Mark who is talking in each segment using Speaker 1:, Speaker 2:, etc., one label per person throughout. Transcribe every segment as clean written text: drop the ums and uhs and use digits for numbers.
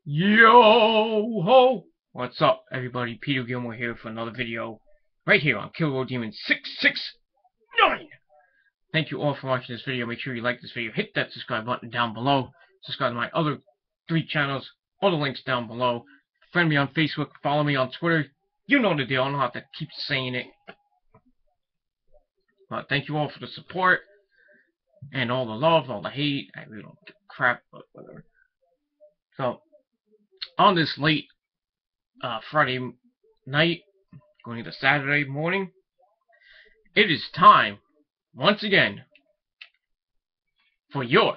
Speaker 1: Yo ho! What's up, everybody? Peter Gilmore here for another video, right here on Kill Road Demon 669. Thank you all for watching this video. Make sure you like this video. Hit that subscribe button down below. Subscribe to my other 3 channels. All the links down below. Friend me on Facebook. Follow me on Twitter. You know the deal. I don't have to keep saying it. But thank you all for the support and all the love, all the hate. I really don't give a crap, but whatever. So, on this late Friday night, going into Saturday morning, it is time, once again, for your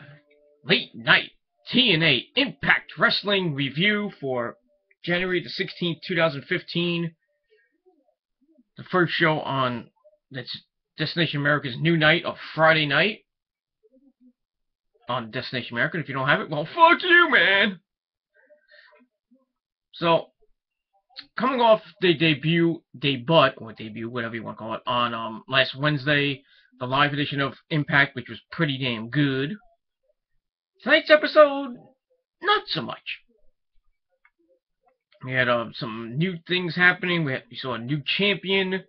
Speaker 1: late night TNA Impact Wrestling review for January the 16th, 2015. The first show on Destination America's new night of Friday night on Destination America. If you don't have it, well, fuck you, man! So, coming off the debut, whatever you want to call it, on last Wednesday, the live edition of Impact, which was pretty damn good. Tonight's episode, not so much. We had some new things happening. We saw a new champion,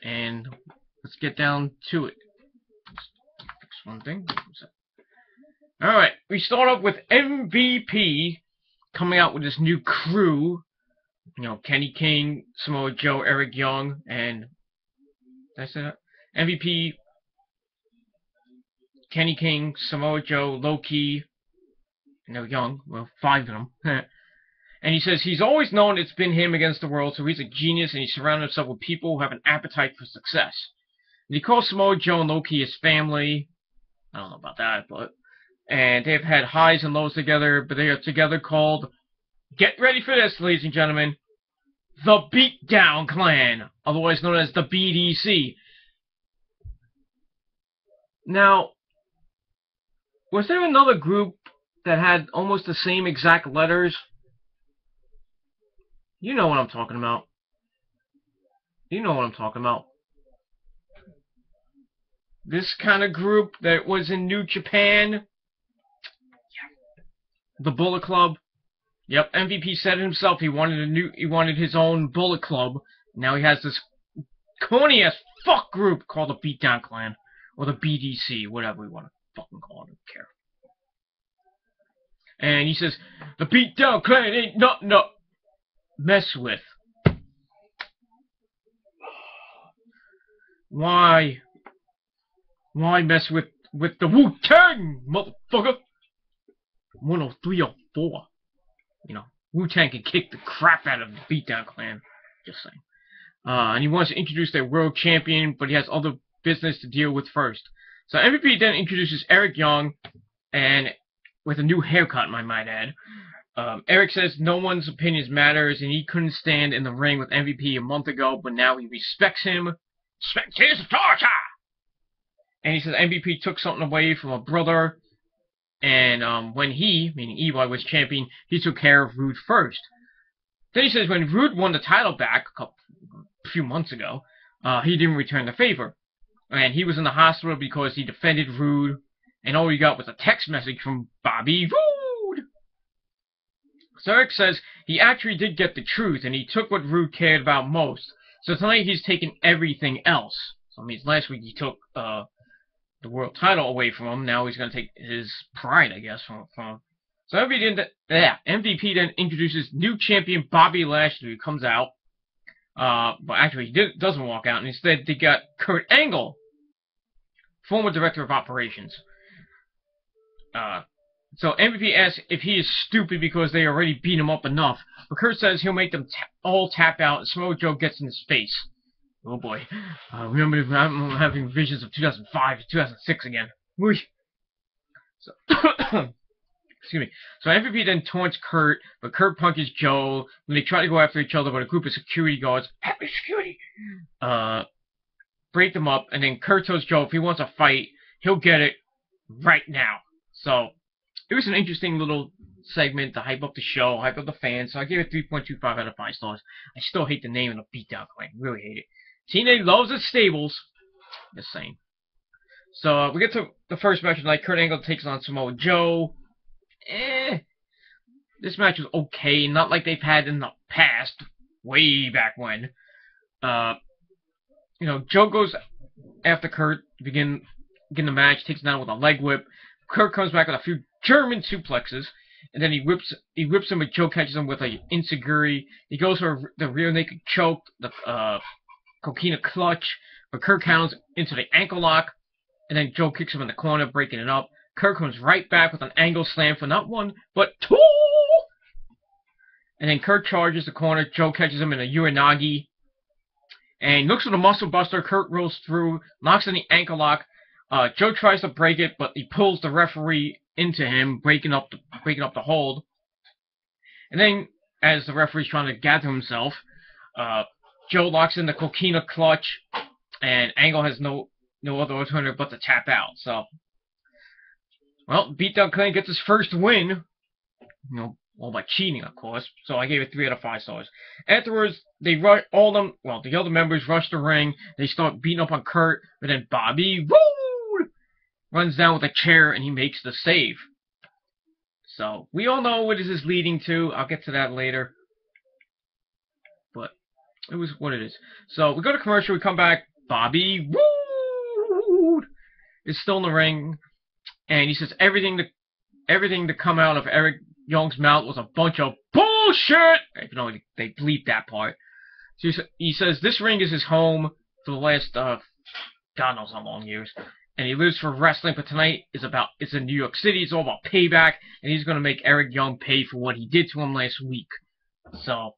Speaker 1: and let's get down to it. Fix one thing. All right, we start off with MVP. Coming out with this new crew, you know, Kenny King, Samoa Joe, Eric Young, and did I say that? MVP, Kenny King, Samoa Joe, Lowkey, and they're young, well, 5 of them. And he says he's always known it's been him against the world, so he's a genius, and he's surrounded himself with people who have an appetite for success. And he calls Samoa Joe and Lowkey his family. I don't know about that, but... And they've had highs and lows together, but they are together called, get ready for this, ladies and gentlemen, the Beatdown Clan, otherwise known as the BDC. Now, was there another group that had almost the same exact letters? You know what I'm talking about. You know what I'm talking about. This kind of group that was in New Japan. The Bullet Club. Yep, MVP said it himself. He wanted his own Bullet Club. Now he has this corny ass fuck group called the Beatdown Clan or the BDC, whatever we want to fucking call it. I don't care. And he says the Beatdown Clan ain't nothing to mess with. Why mess with the Wu-Tang, motherfucker? 103 or 4. You know, Wu-Tang can kick the crap out of the Beatdown Clan. Just saying. And he wants to introduce their world champion, but he has other business to deal with first. So MVP then introduces Eric Young, and with a new haircut, I might add. Eric says no one's opinions matters, and he couldn't stand in the ring with MVP a month ago, but now he respects him. Respect his torture! And he says MVP took something away from a brother. And when he, meaning EY, was champion, he took care of Roode first. Then he says when Roode won the title back a few months ago, he didn't return the favor. And he was in the hospital because he defended Roode, and all he got was a text message from Bobby Roode. So Eric says he actually did get the truth, and he took what Roode cared about most. So tonight he's taken everything else. So it means last week he took the world title away from him. Now he's going to take his pride, I guess, from him. So MVP then introduces new champion Bobby Lashley, who comes out. But actually, he doesn't walk out. And instead, they got Kurt Angle, former director of operations. So MVP asks if he is stupid because they already beat him up enough. But Kurt says he'll make them all tap out, and Samoa Joe gets in his face. Oh boy. Remember, I'm having visions of 2005 to 2006 again. So, excuse me. So MVP then taunts Kurt, but Kurt punches Joe. When they try to go after each other, but a group of security guards, happy security, break them up, and then Kurt tells Joe if he wants a fight, he'll get it right now. So, it was an interesting little segment to hype up the show, hype up the fans, so I gave it 3.25 out of 5 stars. I still hate the name of the Beatdown Clan. Really hate it. TNA loves its stables. Just saying. So we get to the first match tonight. Kurt Angle takes on Samoa Joe. This match was okay, not like they've had in the past, way back when. Joe goes after Kurt to begin the match, takes him down with a leg whip. Kurt comes back with a few German suplexes, and then he whips him, but Joe catches him with a enziguri. He goes for the rear naked choke, the coquina clutch, but Kurt counters into the ankle lock, and then Joe kicks him in the corner, breaking it up. Kurt comes right back with an angle slam for not one, but two! And then Kurt charges the corner. Joe catches him in a uranagi. And looks for the muscle buster. Kurt rolls through, knocks in the ankle lock. Joe tries to break it, but he pulls the referee into him, breaking up the hold. And then, as the referee's trying to gather himself, Joe locks in the coquina clutch, and Angle has no other alternative but to tap out. So, well, Beatdown Clan gets his first win. All by cheating, of course. So I gave it 3 out of 5 stars. Afterwards, the other members rush the ring. They start beating up on Kurt, but then Bobby Roode runs down with a chair and he makes the save. So we all know what this is leading to. I'll get to that later. But it was what it is. So we go to commercial. We come back. Bobby Roode is still in the ring, and he says everything to come out of Eric Young's mouth was a bunch of bullshit! Even though they bleeped that part. So he says this ring is his home for the last, God knows how long years. And he lives for wrestling, but tonight it's in New York City, it's all about payback, and he's gonna make Eric Young pay for what he did to him last week. So,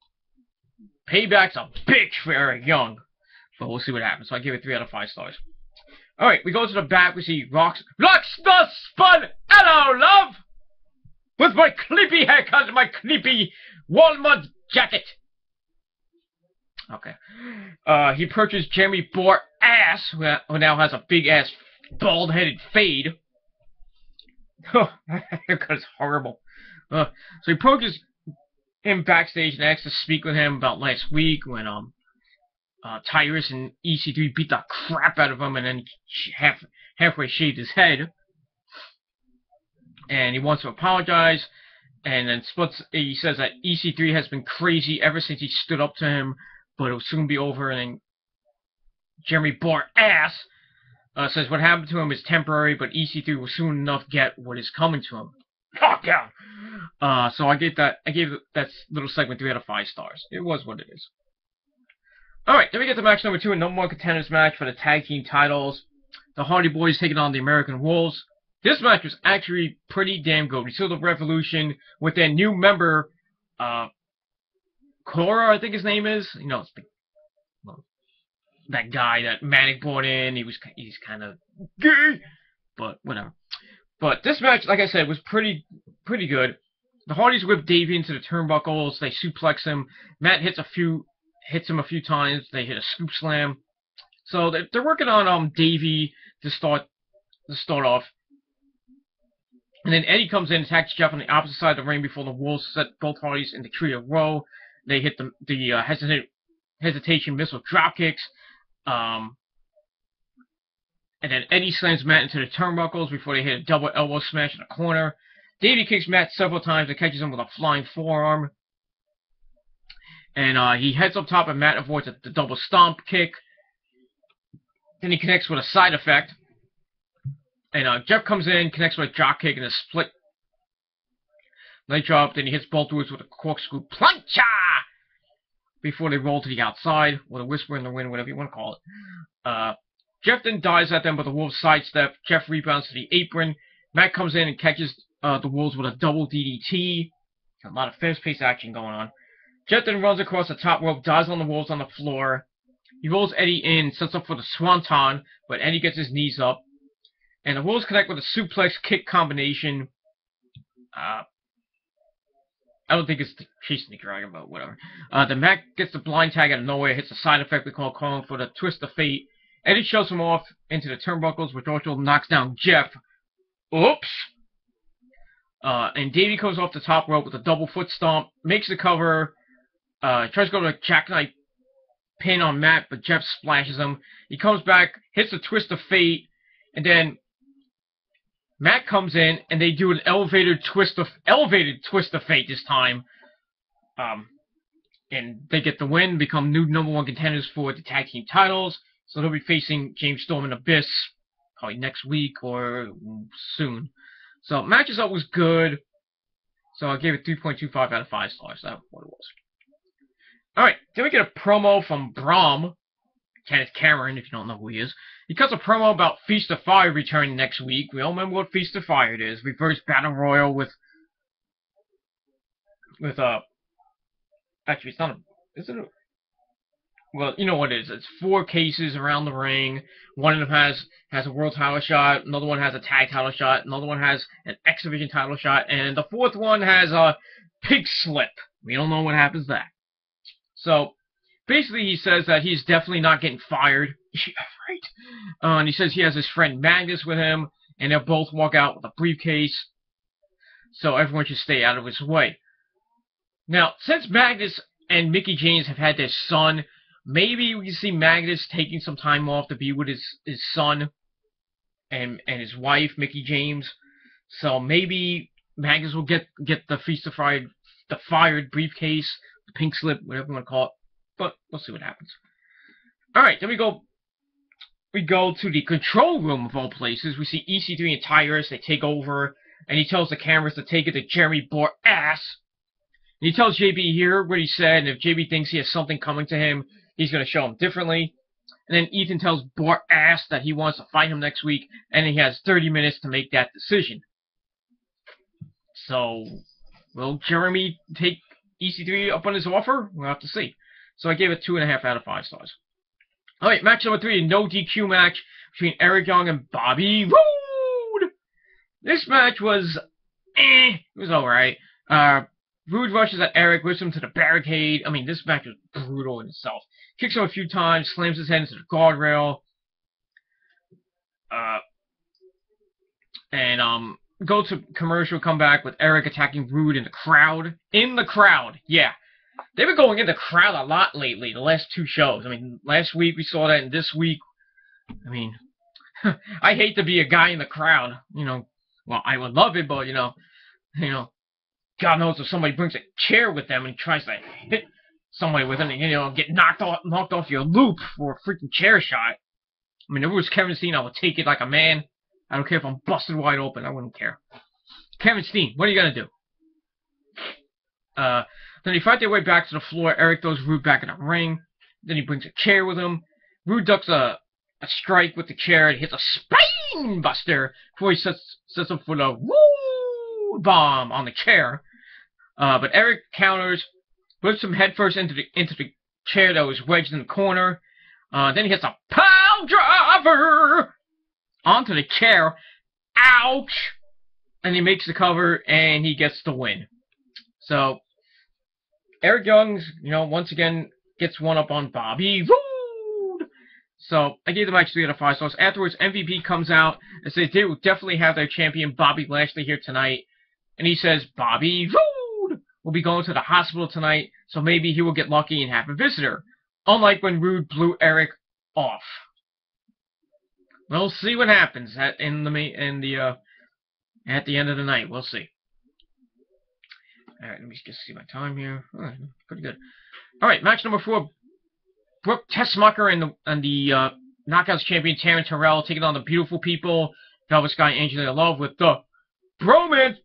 Speaker 1: payback's a bitch for Eric Young. But we'll see what happens. So I give it 3 out of 5 stars. Alright, we go to the back, we see Rock's the Spun! Hello, love! With my clippy haircut and my clippy walnut jacket. Okay. He purchased Jeremy Bohr ass, who now has a big ass bald-headed fade. Oh, that haircut is horrible. So he purchased him backstage and asked to speak with him about last week when Tyrus and EC3 beat the crap out of him and then halfway shaved his head. And he wants to apologize, and then he says that EC3 has been crazy ever since he stood up to him, but it'll soon be over, and then Jeremy Bohr ass says what happened to him is temporary, but EC3 will soon enough get what is coming to him. Fuck yeah! So I gave that little segment 3 out of 5 stars. It was what it is. Alright, then we get to match number 2, a number 1 contenders match for the tag team titles. The Hardy Boys taking on the American Wolves. This match was actually pretty damn good. We saw the Revolution with their new member, Cora, I think his name is. It's that guy that Manic brought in. He's kind of gay, but whatever. But this match, like I said, was pretty good. The Hardys whip Davey into the turnbuckles. They suplex him. Matt hits him a few times. They hit a scoop slam. So they're working on Davey to start off. And then Eddie comes in and attacks Jeff on the opposite side of the ring before the Wolves set both Hardys in the trio row. They hit the hesitation missile drop kicks. And then Eddie slams Matt into the turnbuckles before they hit a double elbow smash in the corner. Davey kicks Matt several times and catches him with a flying forearm. And he heads up top and Matt avoids the double stomp kick. Then he connects with a side effect. And Jeff comes in, connects with a drop kick and a split leg drop. Then he hits both dudes with a corkscrew plancha before they roll to the outside, or a whisper in the wind, whatever you want to call it. Jeff then dives at them, but the Wolves sidestep. Jeff rebounds to the apron. Matt comes in and catches the Wolves with a double DDT. A lot of fast-paced action going on. Jeff then runs across the top rope, dives on the Wolves on the floor. He rolls Eddie in, sets up for the Swanton, but Eddie gets his knees up. And the Wolves connect with a suplex kick combination. I don't think it's chasing the dragon, but whatever. Then Matt gets the blind tag out of nowhere, hits a side effect we call calling for the twist of fate. Eddie shoves him off into the turnbuckles, which also knocks down Jeff. Oops! And Davey goes off the top rope with a double foot stomp, makes the cover, tries to go to a jackknife pin on Matt, but Jeff splashes him. He comes back, hits the twist of fate, And then Matt comes in, and they do an elevated twist of fate this time. And they get the win, become new #1 contenders for the tag team titles. So they'll be facing James Storm and Abyss probably next week or soon. So match result was good. So I gave it 3.25 out of 5 stars. That's what it was. Alright, then we get a promo from Brahm, Kenneth Cameron, if you don't know who he is. He cuts a promo about Feast of Fire returning next week. We all remember what Feast of Fire it is. Reverse Battle Royal with actually, it's not a... Is it a... Well, you know what it is. It's 4 cases around the ring. One of them has a world title shot. Another one has a tag title shot. Another one has an X Division title shot. And the 4th one has a pig slip. We don't know what happens there. So, basically he says that he's definitely not getting fired. Yeah, right. And he says he has his friend Magnus with him. And they'll both walk out with a briefcase. So everyone should stay out of his way. Now, since Magnus and Mickie James have had their son, maybe we can see Magnus taking some time off to be with his son and his wife, Mickie James. So maybe Magnus will get the Feast of Fire, the fired briefcase, the pink slip, whatever you want to call it. But we'll see what happens. Alright, then we go to the control room of all places. We see EC3 and Tyrus. They take over, and he tells the cameras to take it to Jeremy Borass. And he tells JB here what he said, and if JB thinks he has something coming to him, he's going to show him differently. And then Ethan tells Borass that he wants to fight him next week, and he has 30 minutes to make that decision. So, will Jeremy take EC3 up on his offer? We'll have to see. So I gave it 2.5 out of 5 stars. Alright, match number 3, a no DQ match between Eric Young and Bobby Roode. This match was, it was alright. Roode rushes at Eric, whips him to the barricade. I mean, this match was brutal in itself. Kicks him a few times, slams his head into the guardrail. Go to commercial, come back with Eric attacking Roode in the crowd. In the crowd, yeah. They've been going in the crowd a lot lately, the last 2 shows. I mean, last week we saw that, and this week, I mean, I hate to be a guy in the crowd, you know. Well, I would love it, but, you know, God knows if somebody brings a chair with them and tries to hit somebody with it, and, you know, get knocked off your loop for a freaking chair shot. I mean, if it was Kevin Steen, I would take it like a man. I don't care if I'm busted wide open. I wouldn't care. Kevin Steen, what are you going to do? Then they fight their way back to the floor. Eric throws Roode back in the ring. Then he brings a chair with him. Roode ducks a strike with the chair and hits a spine buster before he sets up for the woo bomb on the chair. But Eric counters, whips him headfirst into the chair that was wedged in the corner. Then he hits a pile driver onto the chair. Ouch! And he makes the cover, and he gets the win. So, Eric Young, you know, once again, gets one up on Bobby Roode. So, I gave the match 3 out of 5 stars. Afterwards, MVP comes out and says they will definitely have their champion, Bobby Lashley, here tonight. And he says, Bobby Roode will be going to the hospital tonight, so maybe he will get lucky and have a visitor. Unlike when Roode blew Eric off. We'll see what happens at the end of the night. We'll see. Alright, let me just see my time here. Oh, pretty good. Alright, match number 4. Brooke Tessmacher and the Knockouts champion Taryn Terrell taking on the Beautiful People, Velvet Sky and Angelina Love with the Bromance.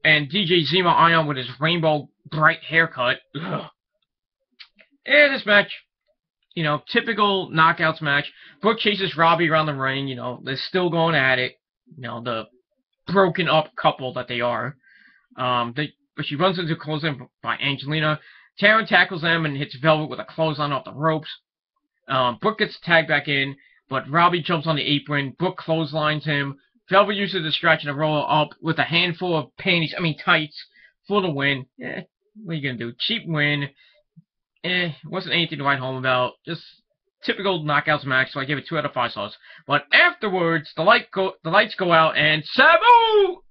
Speaker 1: And DJ Zema Ion with his rainbow bright haircut. Ugh. And this match, you know, typical Knockouts match. Brooke chases Robbie around the ring. You know, they're still going at it. You know, the broken up couple that they are. But she runs into a clothesline by Angelina. Taryn tackles them and hits Velvet with a clothesline off the ropes. Brooke gets tagged back in, but Robbie jumps on the apron. Brooke clotheslines him. Velvet uses the distraction to roll up with a handful of tights for the win. What are you gonna do? Cheap win. Wasn't anything to write home about. Just typical Knockouts match, so I gave it 2 out of 5 stars. But afterwards, the lights go out, and Sabu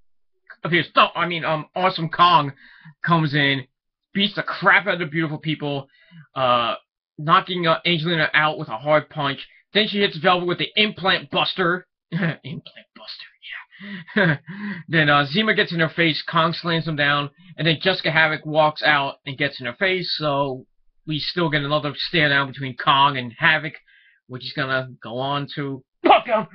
Speaker 1: appears. No, I mean, Awesome Kong comes in, beats the crap out of the Beautiful People, knocking Angelina out with a hard punch. Then she hits Velvet with the Implant Buster. Implant Buster, yeah. Then Zima gets in her face, Kong slams him down, and then Jessica Havoc walks out and gets in her face, so we still get another stare down between Kong and Havoc, which is gonna go on to fuck him,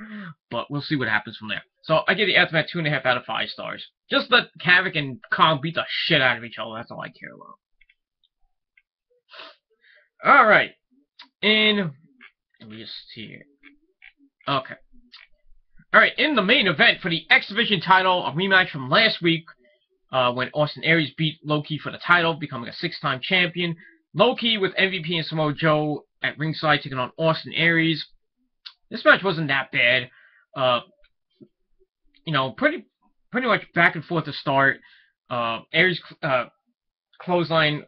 Speaker 1: but we'll see what happens from there. So I give the Aftermath 2.5 out of 5 stars. Just let Havoc and Kong beat the shit out of each other, that's all I care about. Alright, let me just see here. Okay. Alright, in the main event for the X Division title, a rematch from last week, when Austin Aries beat Lowkey for the title, becoming a 6-time champion. Lowkey with MVP and Samoa Joe at ringside taking on Austin Aries. This match wasn't that bad. You know, pretty much back and forth to start. Aries clothesline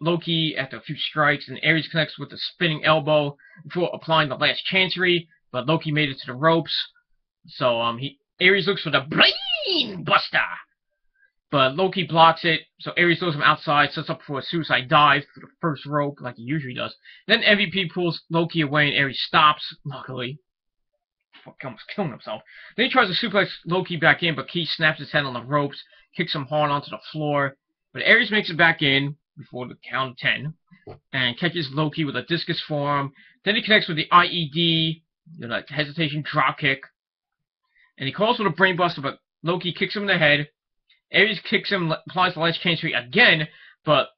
Speaker 1: Lowkey after a few strikes, and Aries connects with a spinning elbow before applying the last chancery, but Lowkey made it to the ropes. So Aries looks for the brain buster, but Lowkey blocks it. So Aries throws him outside, sets up for a suicide dive for the first rope like he usually does. Then MVP pulls Lowkey away, and Aries stops. Luckily, almost killing himself. Then he tries to suplex Lowkey back in, but Keith snaps his head on the ropes, kicks him hard onto the floor. But Aries makes it back in before the count of 10, and catches Lowkey with a discus forearm. Then he connects with the IED, the hesitation drop kick. And he calls for the brainbuster, but Lowkey kicks him in the head. Aries kicks him, applies the last chancery again, but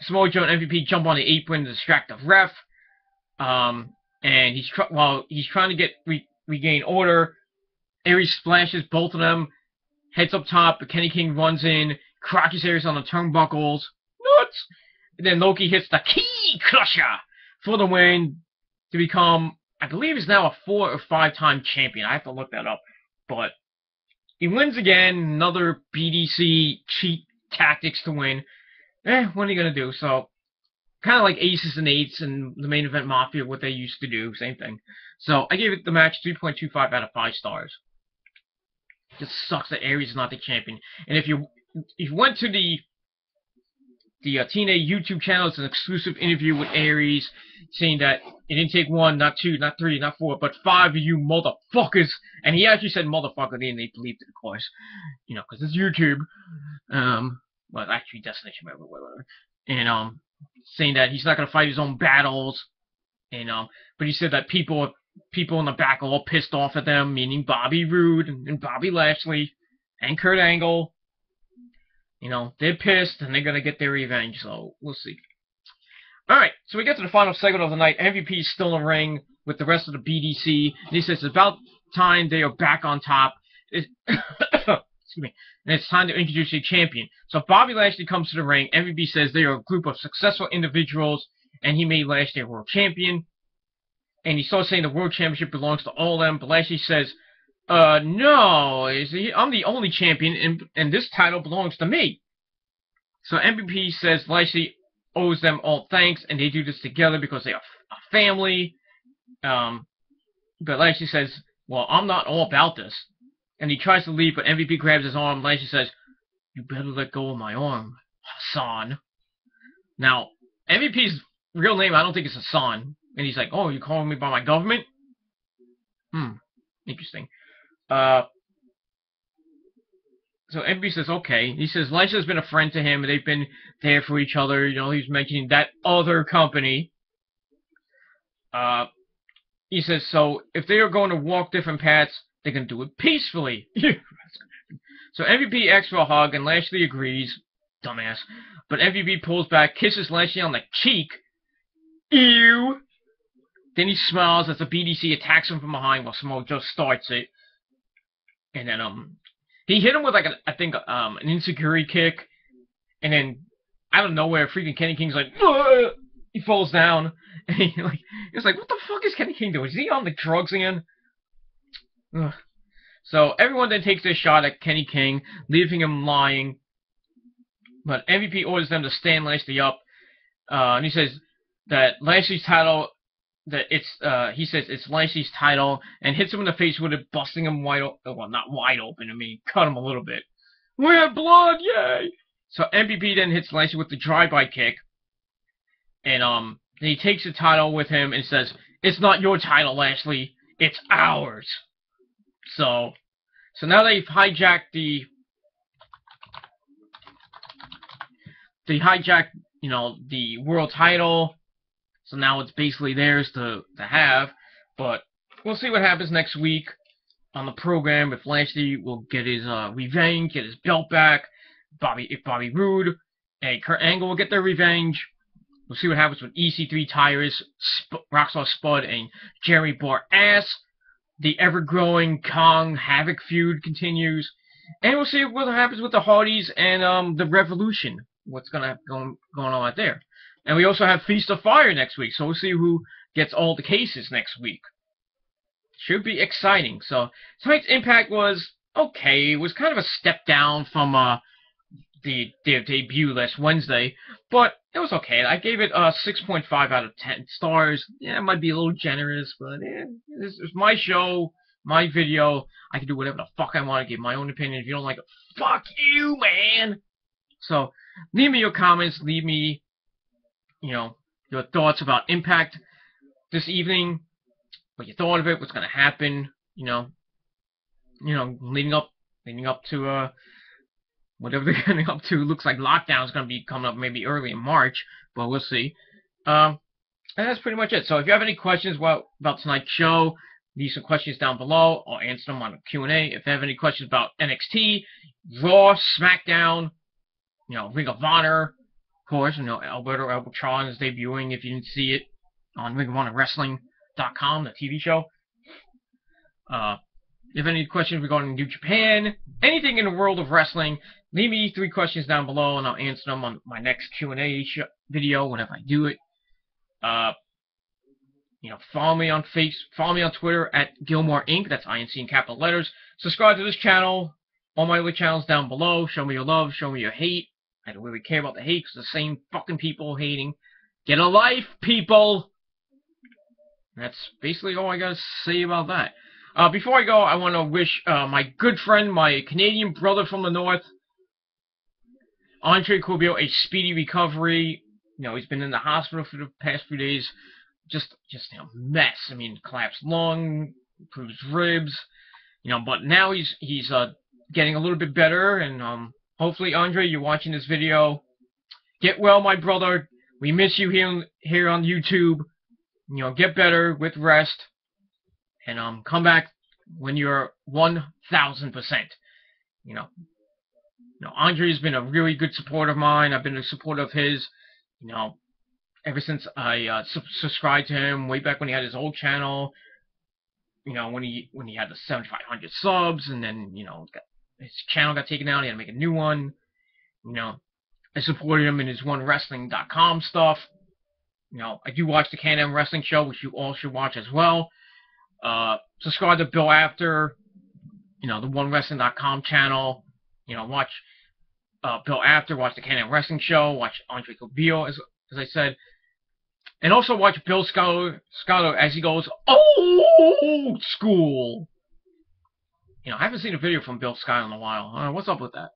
Speaker 1: Samoa Joe and MVP jump on the apron to distract the ref. And while he's trying to regain order, Aries splashes both of them, heads up top, but Kenny King runs in, crotches Aries on the turnbuckles. Nuts! And then Lowkey hits the Key Crusher for the win to become, I believe he's now a 4 or 5-time champion. I have to look that up. But he wins again, another BDC cheat tactics to win. What are you going to do? So, kind of like Aces and Eights and the Main Event Mafia, what they used to do, same thing. So, I gave it the match 3.25 out of 5 stars. Just sucks that Aries is not the champion. And if you went to the TNA YouTube channel, it's an exclusive interview with Aries, saying that it didn't take 1, not 2, not 3, not 4, but 5 of you motherfuckers. And he actually said motherfucker, and they believed it, of course. You know, because it's YouTube. Well, actually, Destination, whatever. And, saying that he's not going to fight his own battles. And, but he said that people in the back are all pissed off at them, meaning Bobby Roode and Bobby Lashley and Kurt Angle. You know, they're pissed, and they're going to get their revenge, so we'll see. Alright, so we get to the final segment of the night. MVP is still in the ring with the rest of the BDC, and he says it's about time they are back on top. Excuse me. And it's time to introduce a champion. So Bobby Lashley comes to the ring. MVP says they are a group of successful individuals, and he made Lashley a world champion. And he starts saying the world championship belongs to all of them, but Lashley says, no, I'm the only champion, and this title belongs to me. So MVP says Lashley owes them all thanks, and they do this together because they are a family. But Lashley says, well, I'm not all about this. And he tries to leave, but MVP grabs his arm. Lashley says, you better let go of my arm, Hassan. Now, MVP's real name, I don't think it's Hassan. And he's like, oh, you calling me by my government? Interesting. So MVP says, okay. He says Lashley's been a friend to him, and they've been there for each other. You know, he's mentioning that other company. He says, so if they are going to walk different paths, they can do it peacefully. So MVP asks for a hug, and Lashley agrees. Dumbass. But MVP pulls back, kisses Lashley on the cheek. Ew! Then he smiles as the BDC attacks him from behind while Samoa Joe starts it. And then, he hit him with, like, an insecurity kick. And then, out of nowhere, freaking Kenny King's like, ugh! He falls down. And he's like, what the fuck is Kenny King doing? Is he on the drugs again? Ugh. So, everyone then takes their shot at Kenny King, leaving him lying. But MVP orders them to stand Lashley up. And he says that Lashley's title... he says it's Lashley's title, and hits him in the face with it, busting him wide open. Well, not wide open, I mean, cut him a little bit. We have blood, yay! So MVP then hits Lashley with the drive-by kick, and then he takes the title with him and says, It's not your title, Lashley. It's ours. So now they've hijacked the the world title. So now it's basically theirs to have. But we'll see what happens next week on the program. If Lashley will get his revenge, get his belt back. If Bobby Roode and Kurt Angle will get their revenge. We'll see what happens with EC3, Tyrus, Rockstar Spud, and Jerry Borass. The ever-growing Kong Havoc feud continues. And we'll see what happens with the Hardys and the Revolution. What's going on out there. And we also have Feast of Fire next week. So we'll see who gets all the cases next week. Should be exciting. So tonight's Impact was okay. It was kind of a step down from their debut last Wednesday, but it was okay. I gave it 6.5 out of 10 stars. Yeah, it might be a little generous, but this is my show, my video. I can do whatever the fuck I want to give my own opinion. If you don't like it, fuck you, man. So leave me your comments. Leave me, your thoughts about Impact this evening. What you thought of it? What's gonna happen? Leading up to whatever they're getting up to. Looks like lockdown is going to be coming up maybe early in March, but we'll see. And that's pretty much it. So if you have any questions about tonight's show, leave some questions down below. I'll answer them on the Q&A. If you have any questions about NXT, Raw, SmackDown, Ring of Honor, of course, Alberto Elbitron is debuting if you didn't see it on Ring of Honor Wrestling.com, the TV show. If you have any questions regarding New Japan, anything in the world of wrestling, leave me 3 questions down below, and I'll answer them on my next Q&A video whenever I do it. Follow me on Twitter at Gilmore Inc. That's INC in capital letters. Subscribe to this channel. All my other channels down below. Show me your love. Show me your hate. I don't really care about the hate because the same fucking people hating. Get a life, people. That's basically all I gotta say about that. Before I go, I want to wish my good friend, my Canadian brother from the north, Andre Corbio, a speedy recovery. He's been in the hospital for the past few days. Just a mess. I mean, collapsed lung, bruised ribs. But now he's getting a little bit better, and hopefully, Andre, you're watching this video. Get well, my brother. We miss you here on YouTube. Get better with rest. And come back when you're 1,000%. Andre's been a really good supporter of mine. I've been a supporter of his. Ever since I subscribed to him way back when he had his old channel. When he had the 7,500 subs, and then his channel got taken down. He had to make a new one. I supported him in his OneWrestling.com stuff. I do watch the Can-Am Wrestling Show, which you all should watch as well. Subscribe to Bill After, the OneWrestling.com channel. Watch Bill After, watch the Can-Am Wrestling Show, watch Andre Corbio, as I said. And also watch Bill Scotto as he goes old school. I haven't seen a video from Bill Scotto in a while. What's up with that?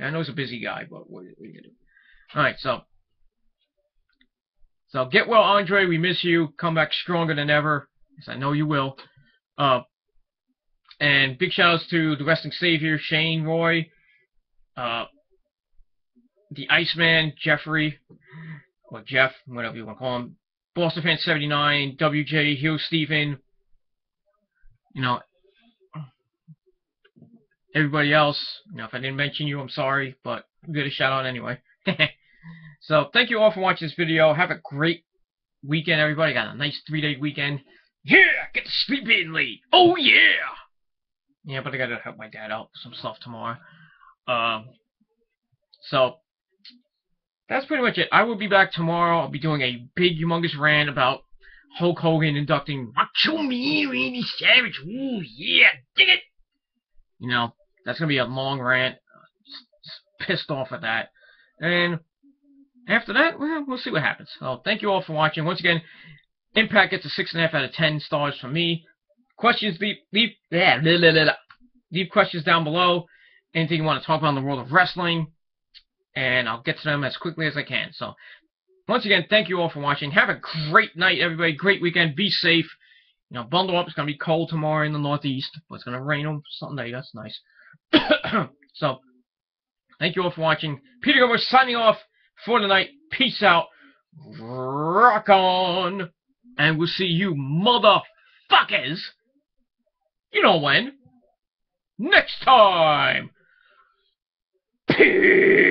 Speaker 1: I know he's a busy guy, but what are you gonna do? Alright, so get well, Andre. We miss you. Come back stronger than ever. Yes, I know you will. And big shout outs to the Wrestling Savior, Shane Roy, the Iceman, Jeffrey, or Jeff, whatever you want to call him, Boston Fan 79, WJ, Hugh Stephen, everybody else. If I didn't mention you, I'm sorry, but I'll give it a shout out anyway. So, thank you all for watching this video. Have a great weekend, everybody. Got a nice 3-day weekend. Yeah! Get to sleep in late! Oh, yeah! Yeah, but I gotta help my dad out with some stuff tomorrow. So, that's pretty much it. I will be back tomorrow. I'll be doing a big, humongous rant about Hulk Hogan inducting Macho Man Randy Savage. Ooh, yeah! Dig it! That's gonna be a long rant. Just pissed off at that. And after that, well, we'll see what happens. So, thank you all for watching. Once again, Impact gets a 6.5 out of 10 stars from me. Questions, leave questions down below. Anything you want to talk about in the world of wrestling, and I'll get to them as quickly as I can. So, Once again, thank you all for watching. Have a great night, everybody. Great weekend. Be safe. You know, bundle up. It's going to be cold tomorrow in the Northeast, but it's going to rain on Sunday. That's nice. So, thank you all for watching. Peter Gilbert signing off for the night. Peace out. Rock on. And we'll see you motherfuckers, you know when, next time. Peace.